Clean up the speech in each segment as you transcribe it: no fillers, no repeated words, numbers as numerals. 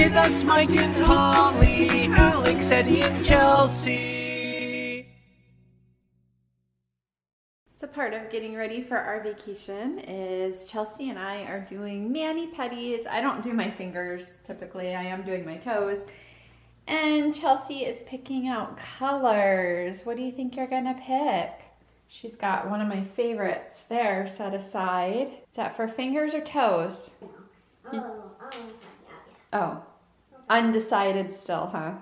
Hey, that's Mike and Holly, Alex, Eddie, and Chelsea. So part of getting ready for our vacation is Chelsea and I are doing mani-pedis. I don't do my fingers typically, I am doing my toes. And Chelsea is picking out colors. What do you think you're gonna pick? She's got one of my favorites there set aside. Is that for fingers or toes? Oh, undecided still, huh?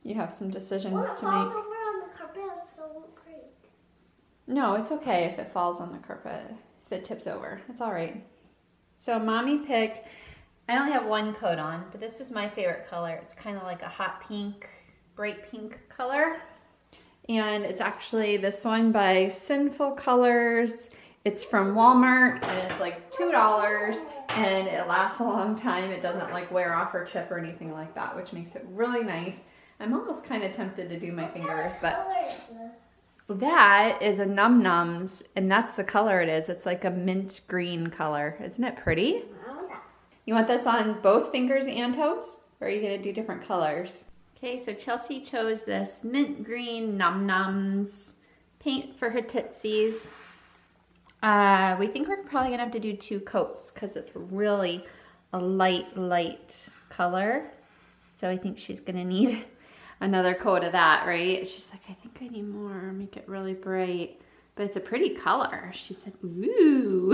You have some decisions to make. Over on the carpet, so it won't break. No, it's okay if it falls on the carpet, if it tips over. It's all right. So Mommy picked, I only have one coat on, but this is my favorite color. It's kind of like a hot pink, bright pink color. And it's actually this one by Sinful Colors. It's from Walmart and it's like $2 and it lasts a long time. It doesn't like wear off or chip or anything like that, which makes it really nice. I'm almost kind of tempted to do my fingers, but that is a Num Nums and that's the color it is. It's like a mint green color. Isn't it pretty? You want this on both fingers and toes? Or are you gonna do different colors? Okay, so Chelsea chose this mint green Num Nums paint for her tootsies. We think we're probably gonna have to do 2 coats because it's really a light color. So I think she's gonna need another coat of that, right? She's like, I think I need more, make it really bright. But it's a pretty color. She said, ooh.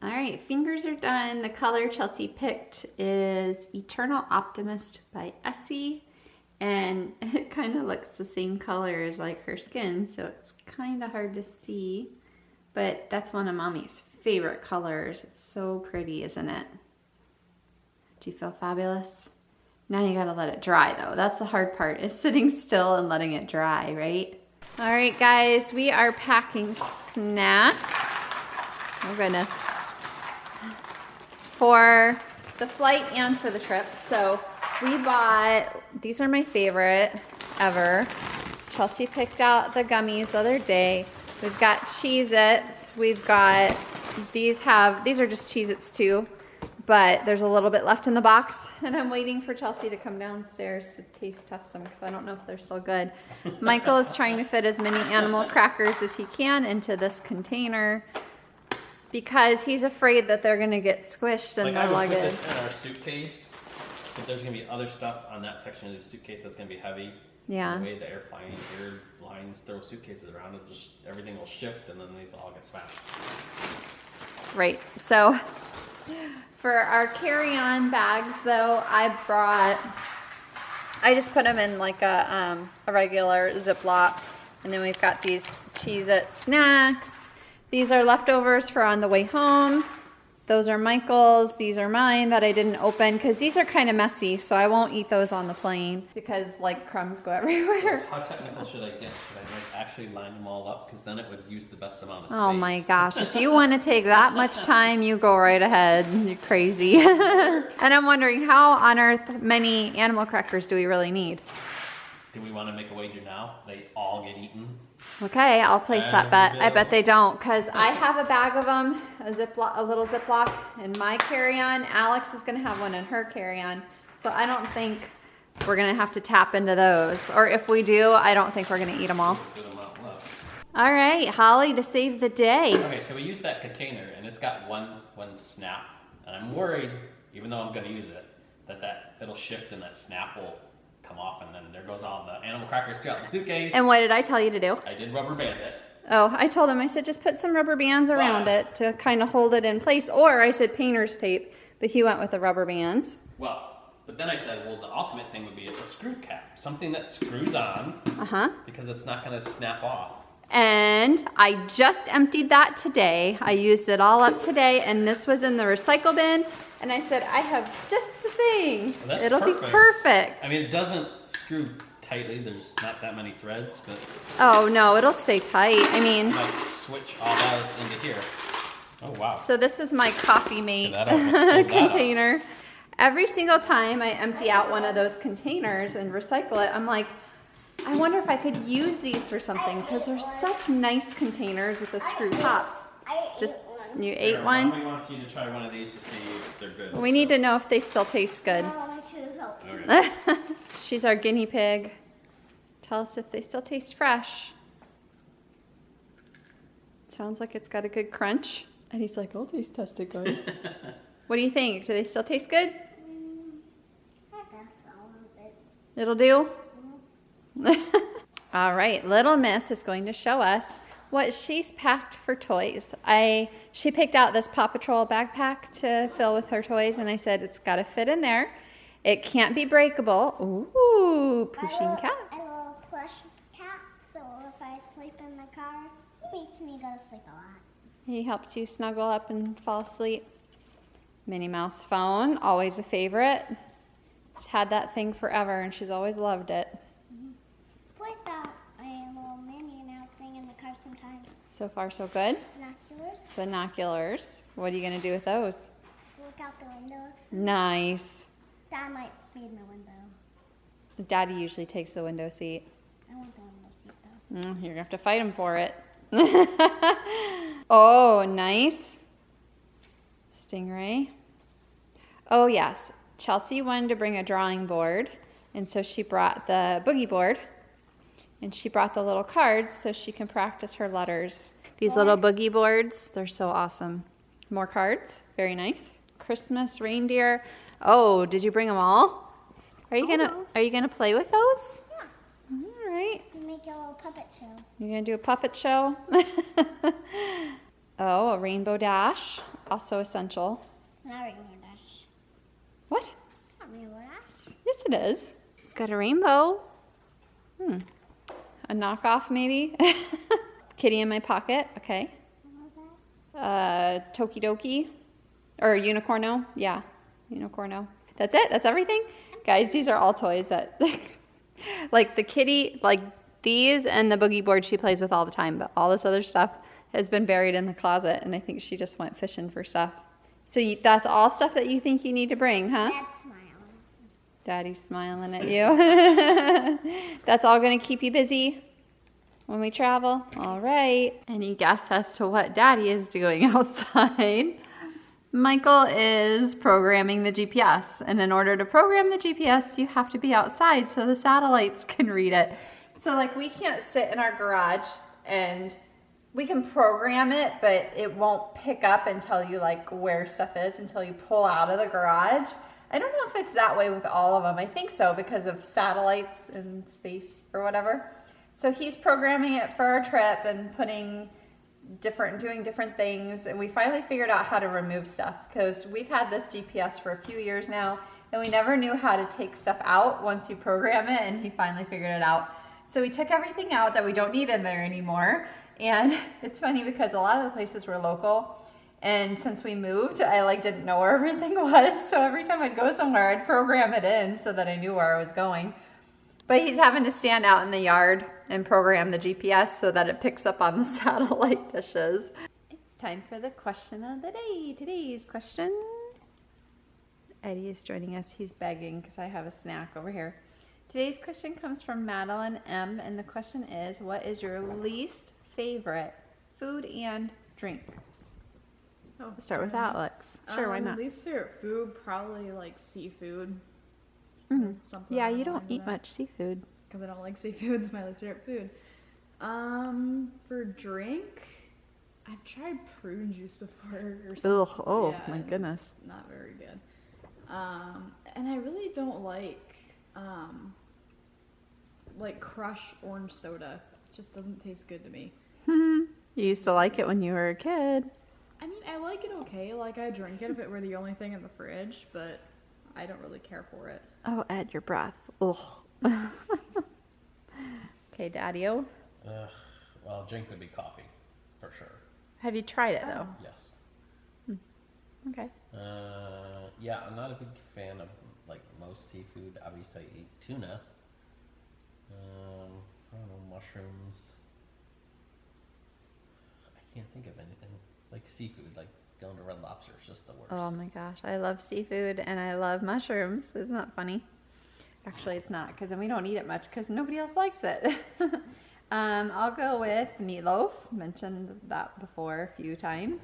All right, fingers are done. The color Chelsea picked is Eternal Optimist by Essie. And it kind of looks the same color as like her skin, so it's kind of hard to see. But that's one of Mommy's favorite colors. It's so pretty, isn't it? Do you feel fabulous? Now you gotta let it dry though. That's the hard part, is sitting still and letting it dry, right? All right, guys, we are packing snacks. Oh goodness. For the flight and for the trip. So we bought, these are my favorite ever. Chelsea picked out the gummies the other day. We've got Cheez-Its. We've got, these are just Cheez-Its too, but there's a little bit left in the box and I'm waiting for Chelsea to come downstairs to taste test them because I don't know if they're still good. Michael is trying to fit as many animal crackers as he can into this container because he's afraid that they're gonna get squished in the luggage. I would put this in our suitcase, but there's gonna be other stuff on that section of the suitcase that's gonna be heavy. Yeah. The way the airlines throw suitcases around, it just everything will shift and then these all get smashed. Right. So for our carry-on bags though, I just put them in like a regular Ziploc, and then we've got these Cheez-It snacks. These are leftovers for on the way home. Those are Michael's, these are mine that I didn't open because these are kind of messy, so I won't eat those on the plane because like crumbs go everywhere. How technical should I get? Should I like actually line them all up? Because then it would use the best amount of space. Oh my gosh, if you want to take that much time, you go right ahead. You're crazy. And I'm wondering how on earth many animal crackers do we really need? Do we want to make a wager now? They all get eaten? Okay, I'll place that bet. I bet they don't, because I have a bag of them, a little Ziploc in my carry-on. Alex is gonna have one in her carry-on. So I don't think we're gonna have to tap into those. Or if we do, I don't think we're gonna eat them all. All right, Holly, to save the day. Okay, so we use that container and it's got one snap. And I'm worried, even though I'm gonna use it, that it'll shift and that snap will come off, and then there goes all the animal crackers throughout the suitcase. And what did I tell you to do? I did rubber band it. Oh, I told him, I said, just put some rubber bands around it to kind of hold it in place. Or I said painter's tape, but he went with the rubber bands. Well, but then I said, well, the ultimate thing would be a screw cap. Something that screws on, because it's not gonna snap off. And I just emptied that today. I used it all up today, and this was in the recycle bin. And I said, I have just the thing. Well, it'll be perfect. I mean, it doesn't screw tightly. There's not that many threads, but... Oh, no, it'll stay tight. I mean... You might switch all those into here. Oh, wow. So this is my coffee mate container. Every single time I empty out one of those containers and recycle it, I'm like, I wonder if I could use these for something because they're such nice containers with a screw top. Just one. You ate one? Mommy wants you to try one of these to see if they're good. We need to know if they still taste good. No, I choose open. Okay. She's our guinea pig. Tell us if they still taste fresh. Sounds like it's got a good crunch. And he's like, I'll taste test it, guys. What do you think? Do they still taste good? I guess so, a little bit. It'll do? All right, little miss is going to show us what she's packed for toys. She picked out this Paw Patrol backpack to fill with her toys, and I said it's got to fit in there. It can't be breakable. Ooh, pushing cat. I love a plush cat, so if I sleep in the car, he makes me go to sleep a lot. He helps you snuggle up and fall asleep. Minnie Mouse phone, always a favorite. She's had that thing forever, and she's always loved it. Put that little Minnie Mouse thing in the car sometimes. So far, so good. Binoculars. Binoculars. What are you going to do with those? Look out the window. Nice. Dad might be in the window. Daddy usually takes the window seat. I want the window seat though. You're going to have to fight him for it. Oh, nice. Stingray. Oh, yes. Chelsea wanted to bring a drawing board, and so she brought the boogie board, and she brought the little cards so she can practice her letters. These little boogie boards, they're so awesome. More cards. Very nice. Christmas reindeer. Oh, did you bring them all? Are you gonna play with those? Yeah. All right. You make a little puppet show. You're gonna do a puppet show? Oh, a rainbow dash, also essential. It's not a rainbow dash. What? It's not rainbow dash. Yes, it is. It's got a rainbow. A knockoff, maybe? Kitty in my pocket, okay. I love that. Tokidoki, or Unicorno, yeah, Unicorno. That's it, that's everything? Guys, these are all toys that, like the kitty, like these and the boogie board she plays with all the time, but all this other stuff has been buried in the closet, and I think she just went fishing for stuff. So that's all stuff that you think you need to bring, huh? Dad's smiling. Daddy's smiling at you. That's all gonna keep you busy when we travel? All right. Any guess as to what Daddy is doing outside? Michael is programming the GPS, and in order to program the GPS, you have to be outside so the satellites can read it. So like we can't sit in our garage and we can program it, but it won't pick up and tell you like where stuff is until you pull out of the garage. I don't know if it's that way with all of them. I think so because of satellites in space or whatever. So he's programming it for our trip and doing different things. And we finally figured out how to remove stuff because we've had this GPS for a few years now and we never knew how to take stuff out once you program it, and he finally figured it out. So we took everything out that we don't need in there anymore. And it's funny because a lot of the places were local, and since we moved, I didn't know where everything was. So every time I'd go somewhere, I'd program it in so that I knew where I was going. But he's having to stand out in the yard and program the GPS so that it picks up on the satellite dishes. It's time for the question of the day. Today's question. Eddie is joining us. He's begging because I have a snack over here. Today's question comes from Madeline M, and the question is, what is your least favorite food and drink? Oh, We'll start with Alex. Sure, why not? Least favorite food, probably like seafood. Something Yeah, along you don't the eat lines of that. much seafood. Because I don't like seafood. It's my least favorite food. For drink, I've tried prune juice before or something. Ugh, oh Yeah, my and goodness. it's not very good. And I really don't like Crush orange soda. It just doesn't taste good to me. You used to like it when you were a kid. I mean, I like it okay. Like, I drink it if it were the only thing in the fridge, but I don't really care for it. Oh, Ed, your breath. Ugh. Okay, Daddy-o. Well, drink would be coffee, for sure. Have you tried it though? Yes. Okay. Yeah, I'm not a big fan of most seafood. Obviously, I eat tuna. I don't know, mushrooms. I can't think of anything like seafood. Like going to Red Lobster is just the worst. Oh my gosh, I love seafood and I love mushrooms. Isn't that funny? Actually, it's not, because then we don't eat it much because nobody else likes it. I'll go with meatloaf. Mentioned that before a few times.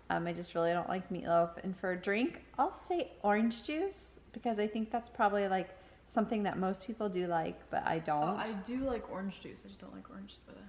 I just really don't like meatloaf. And for a drink, I'll say orange juice because I think that's probably like something that most people do like, but I don't. Oh, I do like orange juice. I just don't like orange soda.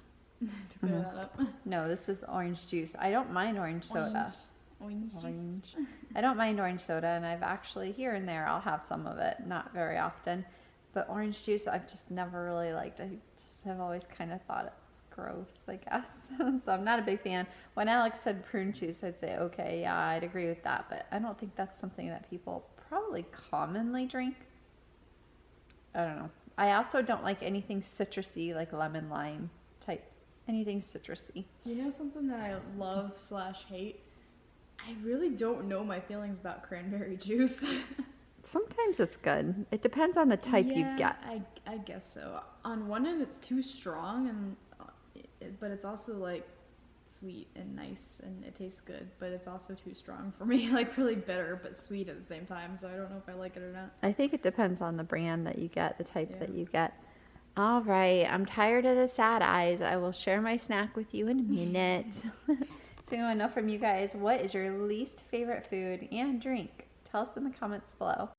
To clear that up. No, this is orange juice. I don't mind orange soda. Orange. I don't mind orange soda, and I've actually here and there I'll have some of it, not very often. But orange juice I've just never really liked. I just have always kind of thought it's gross, I guess. So I'm not a big fan. When Alex said prune juice, I'd say, okay, yeah, I'd agree with that. But I don't think that's something that people probably commonly drink. I don't know. I also don't like anything citrusy, like lemon lime type. Anything citrusy. You know something that I love / hate? I really don't know my feelings about cranberry juice. Sometimes it's good. It depends on the type you get. I guess so. On one end, it's too strong, and but it's also like sweet and nice, and it tastes good. But it's also too strong for me, like really bitter but sweet at the same time. So I don't know if I like it or not. I think it depends on the brand that you get, the type that you get. All right, I'm tired of the sad eyes. I will share my snack with you in a minute. So I want to know from you guys, what is your least favorite food and drink? Tell us in the comments below.